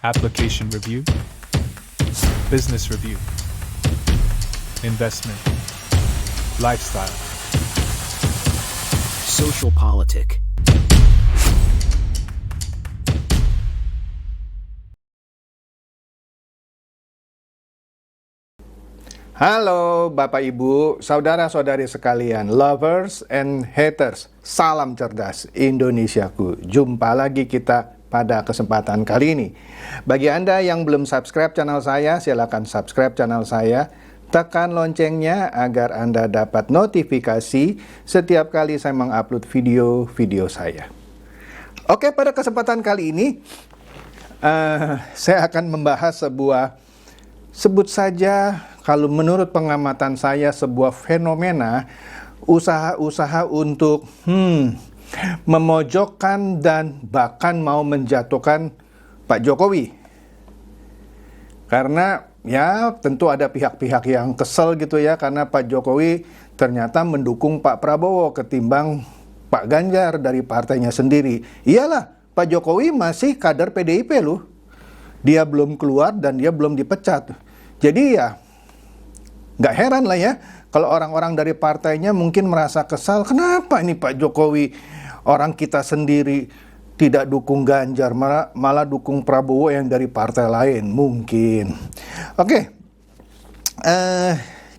application review, business review, investment, lifestyle, social politic. Halo Bapak Ibu, saudara-saudari sekalian, lovers and haters, salam cerdas Indonesiaku. Jumpa lagi kita pada kesempatan kali ini. Bagi Anda yang belum subscribe channel saya, silakan subscribe channel saya. Tekan loncengnya agar Anda dapat notifikasi setiap kali saya mengupload video-video saya. Oke, pada kesempatan kali ini saya akan membahas sebut saja kalau menurut pengamatan saya sebuah fenomena usaha-usaha untuk memojokkan dan bahkan mau menjatuhkan Pak Jokowi. Karena ya tentu ada pihak-pihak yang kesel gitu ya, karena Pak Jokowi ternyata mendukung Pak Prabowo ketimbang Pak Ganjar dari partainya sendiri. Iyalah, Pak Jokowi masih kader PDIP loh. Dia belum keluar dan dia belum dipecat. Jadi ya nggak heran lah ya kalau orang-orang dari partainya mungkin merasa kesal. Kenapa ini Pak Jokowi, orang kita sendiri tidak dukung Ganjar, malah dukung Prabowo yang dari partai lain mungkin. Oke,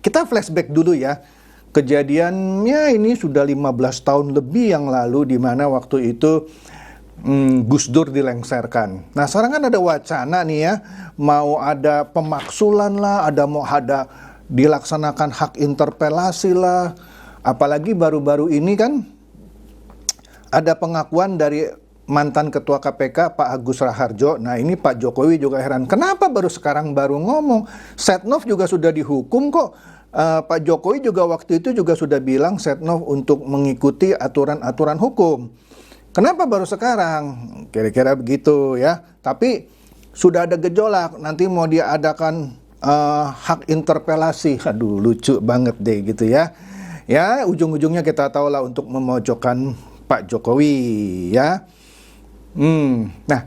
kita flashback dulu ya. Kejadiannya ini sudah 15 tahun lebih yang lalu, di mana waktu itu Gus Dur dilengsarkan. Nah sekarang kan ada wacana nih ya, mau ada pemaksulan lah, mau ada dilaksanakan hak interpelasi lah. Apalagi baru-baru ini kan ada pengakuan dari mantan ketua KPK Pak Agus Raharjo. Nah ini Pak Jokowi juga heran, kenapa baru sekarang baru ngomong? Setnov juga sudah dihukum kok. Pak Jokowi juga waktu itu juga sudah bilang Setnov untuk mengikuti aturan-aturan hukum. Kenapa baru sekarang? Kira-kira begitu ya. Tapi sudah ada gejolak, nanti mau diadakan hak interpelasi. Aduh lucu banget deh gitu ya. Ya ujung-ujungnya kita tahu lah untuk memojokkan Pak Jokowi ya. Nah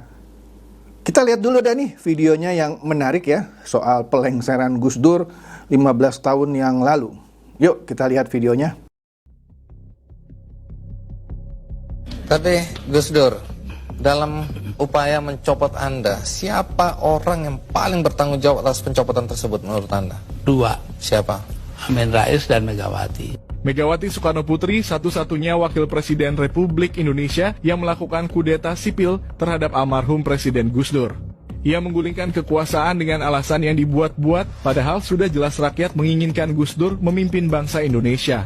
kita lihat dulu dah nih videonya yang menarik ya, soal pelengseran Gus Dur 15 tahun yang lalu. Yuk kita lihat videonya. Tapi Gus Dur, dalam upaya mencopot Anda, siapa orang yang paling bertanggung jawab atas pencopotan tersebut menurut Anda? Dua, Siapa? Amin Rais dan Megawati. Megawati Soekarno Putri satu-satunya wakil presiden Republik Indonesia yang melakukan kudeta sipil terhadap almarhum Presiden Gus Dur. Ia menggulingkan kekuasaan dengan alasan yang dibuat-buat, padahal sudah jelas rakyat menginginkan Gus Dur memimpin bangsa Indonesia.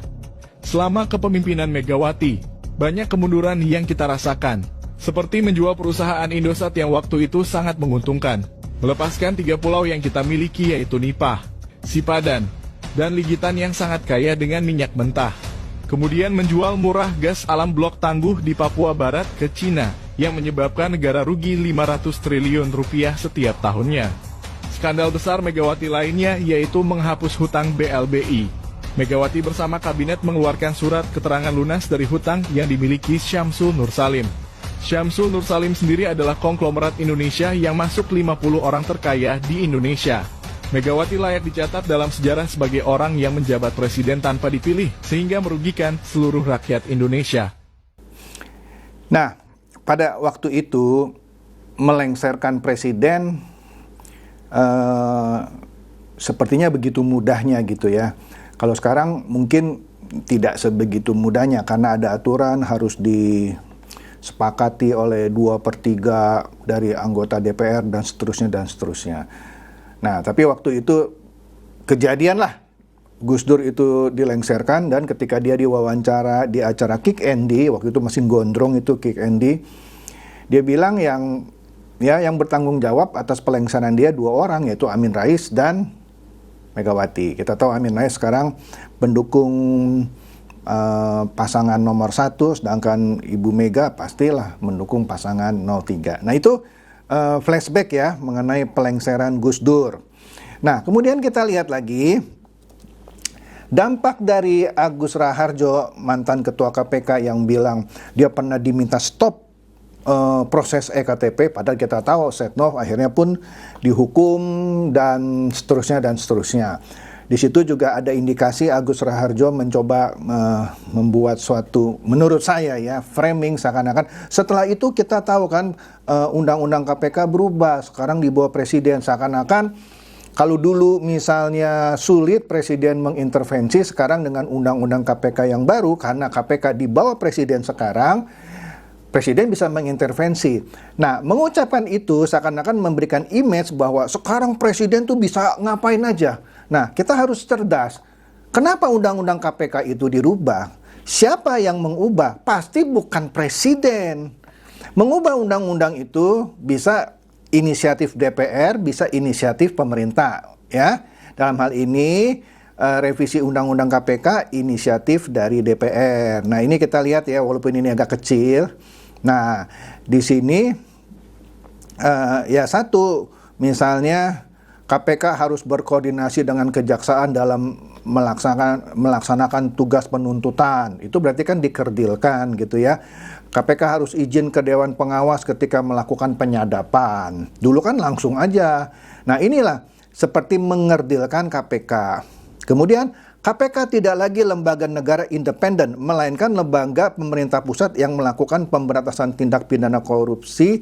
Selama kepemimpinan Megawati, banyak kemunduran yang kita rasakan, seperti menjual perusahaan Indosat yang waktu itu sangat menguntungkan, melepaskan 3 pulau yang kita miliki yaitu Nipah, Sipadan, dan Ligitan yang sangat kaya dengan minyak mentah. Kemudian menjual murah gas alam blok Tangguh di Papua Barat ke Cina yang menyebabkan negara rugi 500 triliun rupiah setiap tahunnya. Skandal besar Megawati lainnya yaitu menghapus hutang BLBI. Megawati bersama kabinet mengeluarkan surat keterangan lunas dari hutang yang dimiliki Syamsul Nursalim. Syamsul Nursalim sendiri adalah konglomerat Indonesia yang masuk 50 orang terkaya di Indonesia. Megawati layak dicatat dalam sejarah sebagai orang yang menjabat presiden tanpa dipilih, sehingga merugikan seluruh rakyat Indonesia. Nah, pada waktu itu melengsarkan presiden sepertinya begitu mudahnya gitu ya. Kalau sekarang mungkin tidak sebegitu mudahnya karena ada aturan harus disepakati oleh 2/3 dari anggota DPR dan seterusnya dan seterusnya. Nah, tapi waktu itu kejadian lah Gus Dur itu dilengsarkan, dan ketika dia diwawancara di acara Kick Andy, waktu itu masih gondrong itu Kick Andy, dia bilang yang bertanggung jawab atas pelengsaran dia 2 orang, yaitu Amin Rais dan Megawati. Kita tahu Amin Rais sekarang pendukung pasangan nomor 1, sedangkan Ibu Mega pastilah mendukung pasangan 03. Nah itu flashback ya mengenai pelengseran Gus Dur. Nah kemudian kita lihat lagi dampak dari Agus Raharjo, mantan ketua KPK, yang bilang dia pernah diminta stop proses EKTP, padahal kita tahu Setnov akhirnya pun dihukum dan seterusnya dan seterusnya. Di situ juga ada indikasi Agus Raharjo mencoba membuat suatu, menurut saya ya, framing seakan-akan setelah itu kita tahu kan undang-undang KPK berubah, sekarang di bawah presiden, seakan-akan kalau dulu misalnya sulit presiden mengintervensi, sekarang dengan undang-undang KPK yang baru, karena KPK di bawah presiden sekarang, presiden bisa mengintervensi. Nah, mengucapkan itu seakan-akan memberikan image bahwa sekarang presiden tuh bisa ngapain aja. Nah, kita harus cerdas. Kenapa undang-undang KPK itu dirubah? Siapa yang mengubah? Pasti bukan presiden. Mengubah undang-undang itu bisa inisiatif DPR, bisa inisiatif pemerintah, ya. Dalam hal ini revisi undang-undang KPK inisiatif dari DPR. Nah, ini kita lihat ya, walaupun ini agak kecil. Nah, di sini ya satu, misalnya KPK harus berkoordinasi dengan kejaksaan dalam melaksanakan tugas penuntutan. Itu berarti kan dikerdilkan gitu ya. KPK harus izin ke Dewan Pengawas ketika melakukan penyadapan. Dulu kan langsung aja. Nah, inilah seperti mengerdilkan KPK. Kemudian KPK tidak lagi lembaga negara independen, melainkan lembaga pemerintah pusat yang melakukan pemberantasan tindak pidana korupsi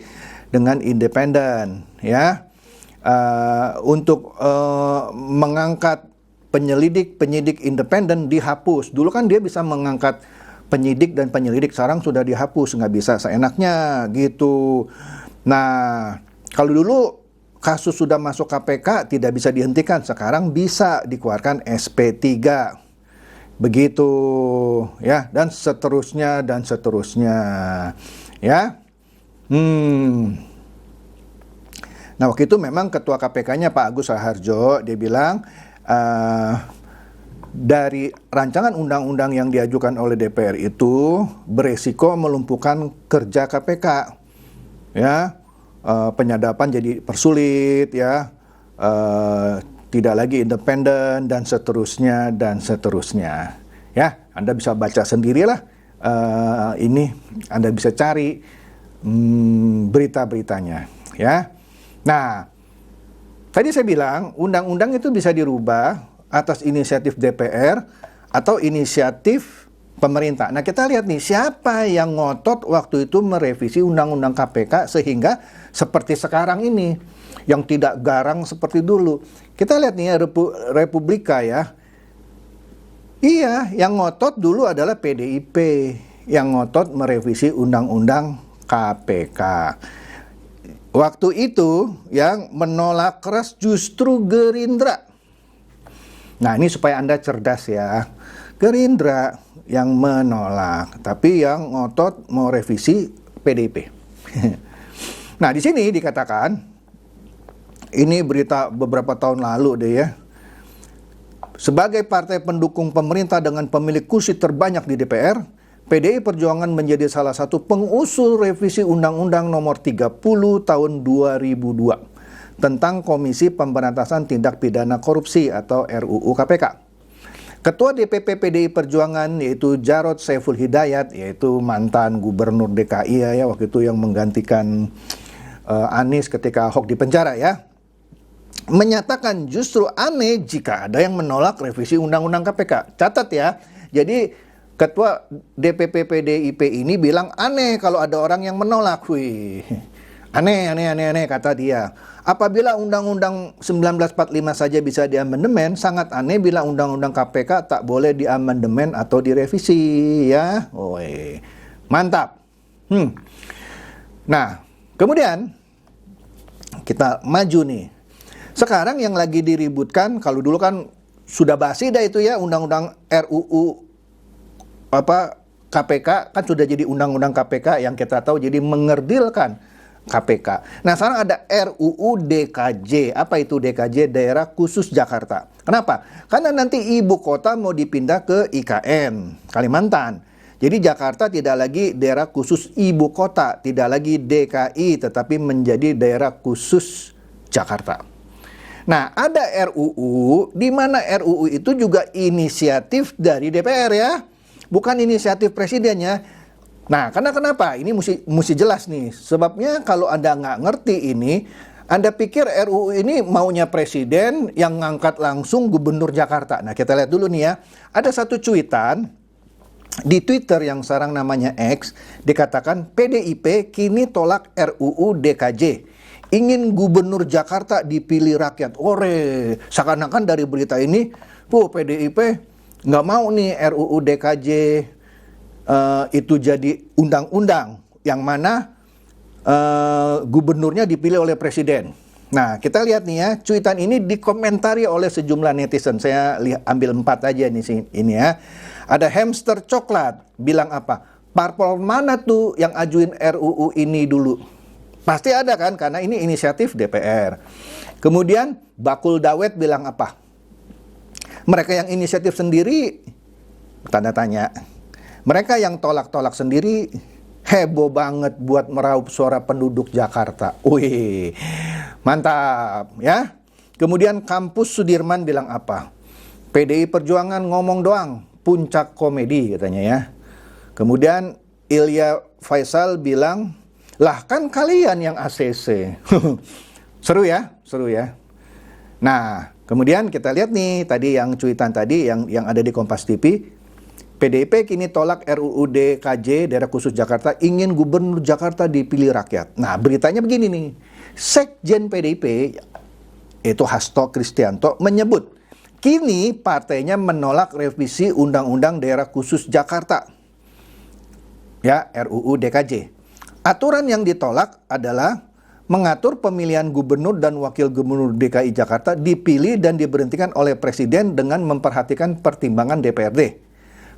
dengan independen, ya. Untuk mengangkat penyidik independen dihapus. Dulu kan dia bisa mengangkat penyidik dan penyelidik, sekarang sudah dihapus, nggak bisa seenaknya gitu. Nah, kalau dulu kasus sudah masuk KPK tidak bisa dihentikan, sekarang bisa dikeluarkan SP3. Begitu ya, dan seterusnya ya. Nah, waktu itu memang ketua KPK-nya Pak Agus Raharjo, dia bilang dari rancangan undang-undang yang diajukan oleh DPR itu beresiko melumpuhkan kerja KPK. Ya. Penyadapan jadi persulit ya, tidak lagi independen dan seterusnya ya. Anda bisa baca sendirilah, ini Anda bisa cari berita-beritanya ya. Nah, tadi saya bilang undang-undang itu bisa dirubah atas inisiatif DPR atau inisiatif pemerintah. Nah, kita lihat nih siapa yang ngotot waktu itu merevisi undang-undang KPK sehingga seperti sekarang ini yang tidak garang seperti dulu. Kita lihat nih ya, Republika ya. Iya, yang ngotot dulu adalah PDIP yang ngotot merevisi undang-undang KPK. Waktu itu yang menolak keras justru Gerindra. Nah, ini supaya Anda cerdas ya. Gerindra yang menolak, tapi yang ngotot mau revisi PDIP. Nah, di sini dikatakan, ini berita beberapa tahun lalu deh ya. Sebagai partai pendukung pemerintah dengan pemilik kursi terbanyak di DPR, PDI Perjuangan menjadi salah satu pengusul revisi Undang-Undang Nomor 30 Tahun 2002 tentang Komisi Pemberantasan Tindak Pidana Korupsi atau RUU KPK. Ketua DPP PDI Perjuangan yaitu Jarod Saiful Hidayat, yaitu mantan gubernur DKI ya waktu itu yang menggantikan Anies ketika Ahok di penjara ya, menyatakan justru aneh jika ada yang menolak revisi Undang-Undang KPK. Catat ya, jadi Ketua DPP PDIP ini bilang aneh kalau ada orang yang menolak. Wih, aneh kata dia. Apabila Undang-Undang 1945 saja bisa diamandemen, sangat aneh bila Undang-Undang KPK tak boleh diamandemen atau direvisi ya. Woi, mantap. Nah, kemudian kita maju nih. Sekarang yang lagi diributkan, kalau dulu kan sudah basi dah itu ya, Undang-Undang RUU KPK kan sudah jadi Undang-Undang KPK yang kita tahu jadi mengerdilkan KPK. Nah, sekarang ada RUU DKJ. Apa itu DKJ? Daerah Khusus Jakarta. Kenapa? Karena nanti ibu kota mau dipindah ke IKN, Kalimantan. Jadi Jakarta tidak lagi daerah khusus ibu kota, tidak lagi DKI, tetapi menjadi daerah khusus Jakarta. Nah, ada RUU, di mana RUU itu juga inisiatif dari DPR ya. Bukan inisiatif presidennya. Nah, karena kenapa? Ini mesti jelas nih. Sebabnya kalau Anda nggak ngerti ini, Anda pikir RUU ini maunya presiden yang ngangkat langsung gubernur Jakarta. Nah, kita lihat dulu nih ya. Ada satu cuitan di Twitter yang sekarang namanya X, dikatakan PDIP kini tolak RUU DKJ. Ingin gubernur Jakarta dipilih rakyat. Ore, seakan-akan dari berita ini, PDIP nggak mau nih RUU DKJ itu jadi undang-undang yang mana gubernurnya dipilih oleh presiden. Nah, kita lihat nih ya, cuitan ini dikomentari oleh sejumlah netizen. Saya ambil 4 aja nih ini ya. Ada hamster coklat bilang apa? Parpol mana tuh yang ajuin RUU ini dulu? Pasti ada kan, karena ini inisiatif DPR. Kemudian Bakul Dawet bilang apa? Mereka yang inisiatif sendiri, tanda tanya. Mereka yang tolak-tolak sendiri, heboh banget buat meraup suara penduduk Jakarta. Wih, mantap ya. Kemudian Kampus Sudirman bilang apa? PDI Perjuangan ngomong doang, puncak komedi katanya ya. Kemudian Ilya Faisal bilang, lah kan kalian yang ACC. Seru ya, seru ya. Nah, kemudian kita lihat nih tadi yang cuitan tadi yang ada di Kompas TV. PDIP kini tolak RUU DKJ Daerah Khusus Jakarta, ingin gubernur Jakarta dipilih rakyat. Nah, beritanya begini nih. Sekjen PDIP itu Hasto Kristianto menyebut kini partainya menolak revisi Undang-Undang Daerah Khusus Jakarta. Ya, RUU DKJ. Aturan yang ditolak adalah mengatur pemilihan gubernur dan wakil gubernur DKI Jakarta dipilih dan diberhentikan oleh presiden dengan memperhatikan pertimbangan DPRD.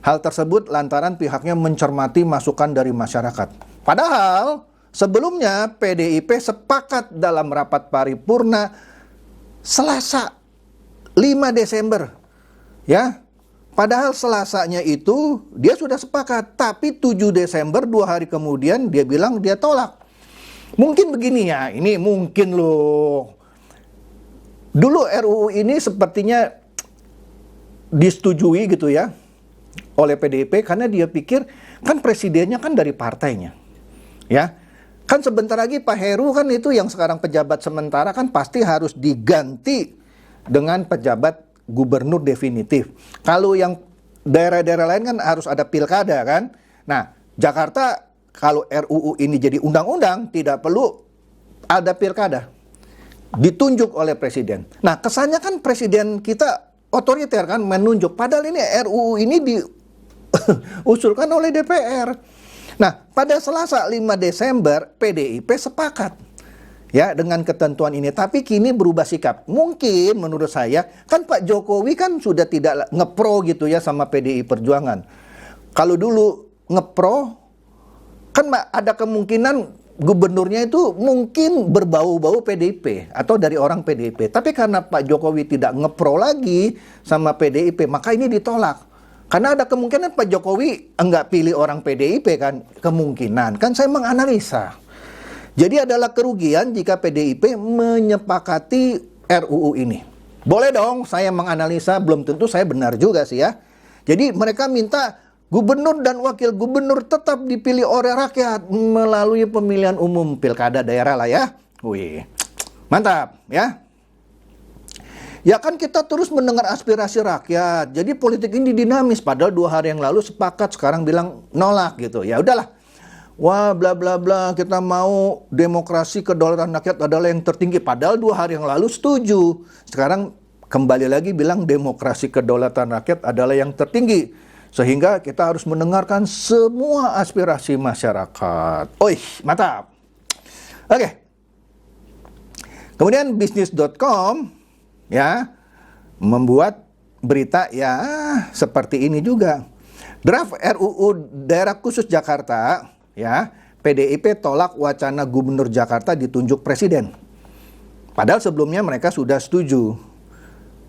Hal tersebut lantaran pihaknya mencermati masukan dari masyarakat. Padahal sebelumnya PDIP sepakat dalam rapat paripurna Selasa 5 Desember. Ya. Padahal Selasanya itu dia sudah sepakat, tapi 7 Desember 2 hari kemudian dia bilang dia tolak. Mungkin begini ya, ini mungkin loh. Dulu RUU ini sepertinya disetujui gitu ya oleh PDIP karena dia pikir kan presidennya kan dari partainya. Ya. Kan sebentar lagi Pak Heru kan itu yang sekarang pejabat sementara kan pasti harus diganti dengan pejabat gubernur definitif. Kalau yang daerah-daerah lain kan harus ada pilkada kan. Nah, Jakarta kalau RUU ini jadi undang-undang tidak perlu ada pilkada. Ditunjuk oleh presiden. Nah, kesannya kan presiden kita otoriter kan menunjuk. Padahal ini RUU ini diusulkan oleh DPR. Nah, pada Selasa 5 Desember PDIP sepakat ya dengan ketentuan ini. Tapi kini berubah sikap. Mungkin menurut saya kan Pak Jokowi kan sudah tidak ngepro gitu ya sama PDI Perjuangan. Kalau dulu ngepro kan ada kemungkinan gubernurnya itu mungkin berbau-bau PDIP atau dari orang PDIP. Tapi karena Pak Jokowi tidak ngepro lagi sama PDIP, maka ini ditolak. Karena ada kemungkinan Pak Jokowi enggak pilih orang PDIP kan, kemungkinan. Kan saya menganalisa. Jadi adalah kerugian jika PDIP menyepakati RUU ini. Boleh dong saya menganalisa, belum tentu saya benar juga sih ya. Jadi mereka minta gubernur dan wakil gubernur tetap dipilih oleh rakyat melalui pemilihan umum pilkada daerah lah ya. Wih, mantap ya. Ya kan kita terus mendengar aspirasi rakyat. Jadi politik ini dinamis. Padahal 2 hari yang lalu sepakat, sekarang bilang nolak gitu. Ya udahlah. Wah bla bla bla, kita mau demokrasi kedaulatan rakyat adalah yang tertinggi. Padahal 2 hari yang lalu setuju. Sekarang kembali lagi bilang demokrasi kedaulatan rakyat adalah yang tertinggi. Sehingga kita harus mendengarkan semua aspirasi masyarakat. Oih, mantap. Oke. Kemudian bisnis.com ya membuat berita ya seperti ini juga. Draft RUU Daerah Khusus Jakarta ya, PDIP tolak wacana gubernur Jakarta ditunjuk presiden. Padahal sebelumnya mereka sudah setuju.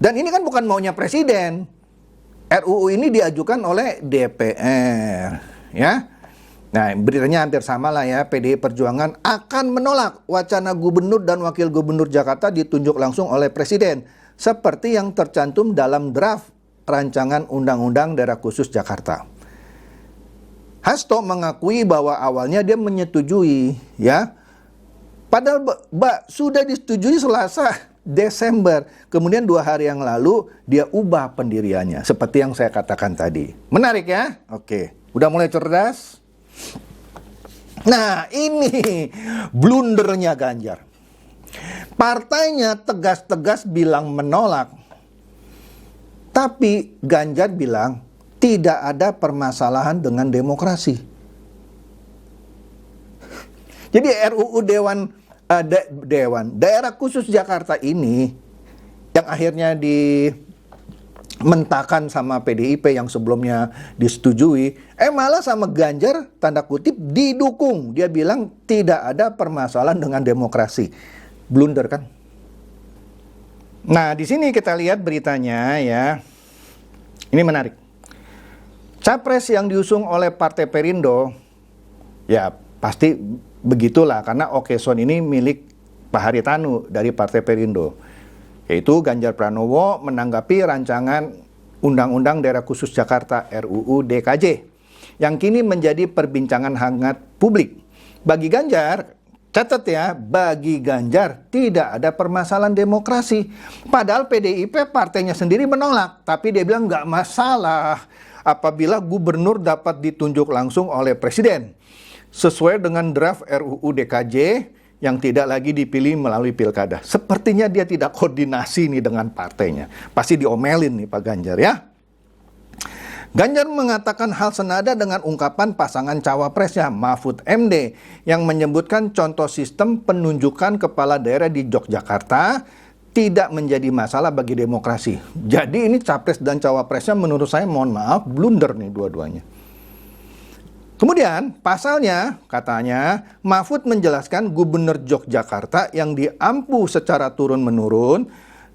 Dan ini kan bukan maunya presiden. RUU ini diajukan oleh DPR ya. Nah, beritanya hampir sama lah ya. PDI Perjuangan akan menolak wacana gubernur dan wakil gubernur Jakarta ditunjuk langsung oleh presiden, seperti yang tercantum dalam draft rancangan Undang-Undang Daerah Khusus Jakarta. Hasto mengakui bahwa awalnya dia menyetujui, ya. Padahal sudah disetujui Selasa Desember. Kemudian 2 hari yang lalu dia ubah pendiriannya. Seperti yang saya katakan tadi. Menarik ya? Oke. Udah mulai cerdas? Nah, ini blundernya Ganjar. Partainya tegas-tegas bilang menolak. Tapi Ganjar bilang tidak ada permasalahan dengan demokrasi. Jadi RUU Daerah Khusus Jakarta ini yang akhirnya dimentakan sama PDIP yang sebelumnya disetujui, malah sama Ganjar tanda kutip didukung. Dia bilang tidak ada permasalahan dengan demokrasi. Blunder kan? Nah, di sini kita lihat beritanya ya. Ini menarik. Capres yang diusung oleh Partai Perindo, ya pasti begitulah karena Okeson ini milik Pak Haritanu dari Partai Perindo. Yaitu Ganjar Pranowo menanggapi rancangan Undang-Undang Daerah Khusus Jakarta RUU DKJ yang kini menjadi perbincangan hangat publik. Bagi Ganjar, catat ya, bagi Ganjar tidak ada permasalahan demokrasi. Padahal PDIP partainya sendiri menolak, tapi dia bilang nggak masalah apabila gubernur dapat ditunjuk langsung oleh presiden sesuai dengan draft RUU DKJ yang tidak lagi dipilih melalui pilkada. Sepertinya dia tidak koordinasi nih dengan partainya. Pasti diomelin nih Pak Ganjar ya. Ganjar mengatakan hal senada dengan ungkapan pasangan cawapresnya Mahfud MD yang menyebutkan contoh sistem penunjukan kepala daerah di Yogyakarta tidak menjadi masalah bagi demokrasi. Jadi ini capres dan cawapresnya menurut saya mohon maaf blunder nih dua-duanya. Kemudian pasalnya katanya Mahfud menjelaskan gubernur Yogyakarta yang diampu secara turun-menurun,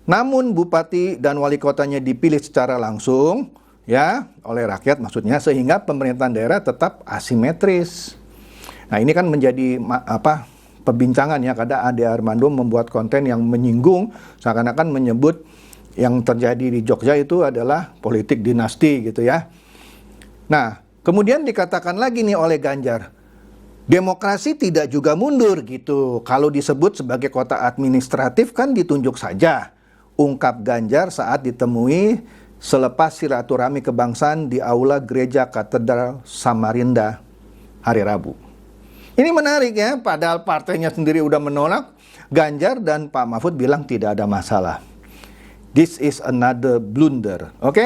namun bupati dan wali kotanya dipilih secara langsung ya oleh rakyat maksudnya, sehingga pemerintahan daerah tetap asimetris. Nah ini kan menjadi perbincangan ya, kadang Ade Armando membuat konten yang menyinggung seakan-akan menyebut yang terjadi di Jogja itu adalah politik dinasti gitu ya. Nah kemudian dikatakan lagi nih oleh Ganjar, demokrasi tidak juga mundur gitu. Kalau disebut sebagai kota administratif kan ditunjuk saja, ungkap Ganjar saat ditemui selepas silaturahmi kebangsaan di aula gereja Katedral Samarinda hari Rabu. Ini menarik ya, padahal partainya sendiri udah menolak, Ganjar dan Pak Mahfud bilang tidak ada masalah. This is another blunder, oke?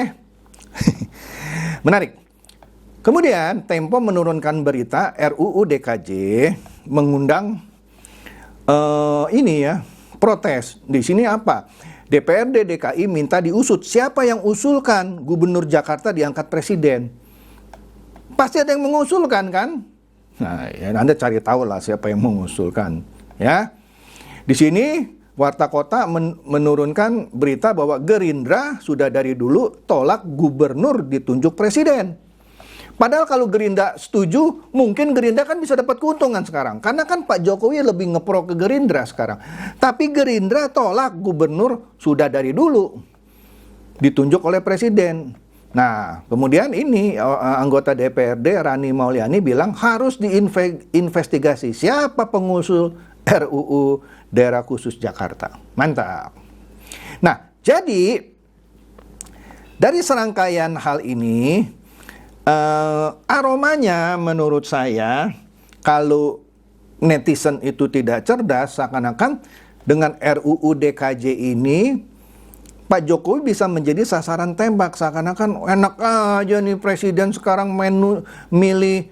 Menarik. Kemudian Tempo menurunkan berita RUU DKJ mengundang protes. Di sini apa? DPRD DKI minta diusut siapa yang usulkan gubernur Jakarta diangkat presiden. Pasti ada yang mengusulkan kan? Nah, ya Anda cari tahu lah siapa yang mengusulkan, ya. Di sini Warta Kota menurunkan berita bahwa Gerindra sudah dari dulu tolak gubernur ditunjuk presiden. Padahal kalau Gerindra setuju, mungkin Gerindra kan bisa dapat keuntungan sekarang. Karena kan Pak Jokowi lebih ngepro ke Gerindra sekarang. Tapi Gerindra tolak gubernur sudah dari dulu ditunjuk oleh presiden. Nah, kemudian ini anggota DPRD Rani Mauliani bilang harus diinvestigasi siapa pengusul RUU Daerah Khusus Jakarta. Mantap. Nah, jadi dari serangkaian hal ini, aromanya menurut saya kalau netizen itu tidak cerdas, seakan-akan dengan RUU DKJ ini Pak Jokowi bisa menjadi sasaran tembak, seakan-akan enak aja nih presiden sekarang milih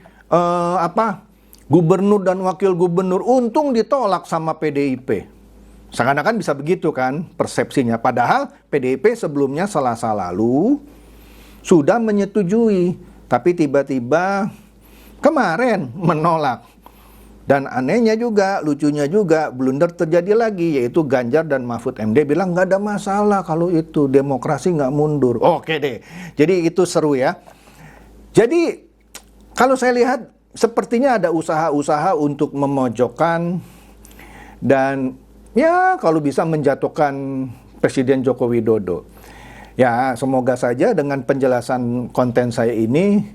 gubernur dan wakil gubernur, untung ditolak sama PDIP. Seakan-akan bisa begitu kan persepsinya, padahal PDIP sebelumnya Selasa lalu sudah menyetujui, tapi tiba-tiba kemarin menolak. Dan anehnya juga, lucunya juga, blunder terjadi lagi, yaitu Ganjar dan Mahfud MD bilang nggak ada masalah kalau itu, demokrasi nggak mundur. Oke deh, jadi itu seru ya. Jadi kalau saya lihat sepertinya ada usaha-usaha untuk memojokkan dan ya kalau bisa menjatuhkan Presiden Joko Widodo. Ya semoga saja dengan penjelasan konten saya ini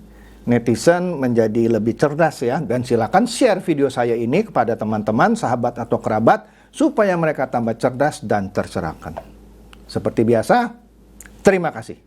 netizen menjadi lebih cerdas ya. Dan silakan share video saya ini kepada teman-teman, sahabat atau kerabat supaya mereka tambah cerdas dan tercerahkan. Seperti biasa, terima kasih.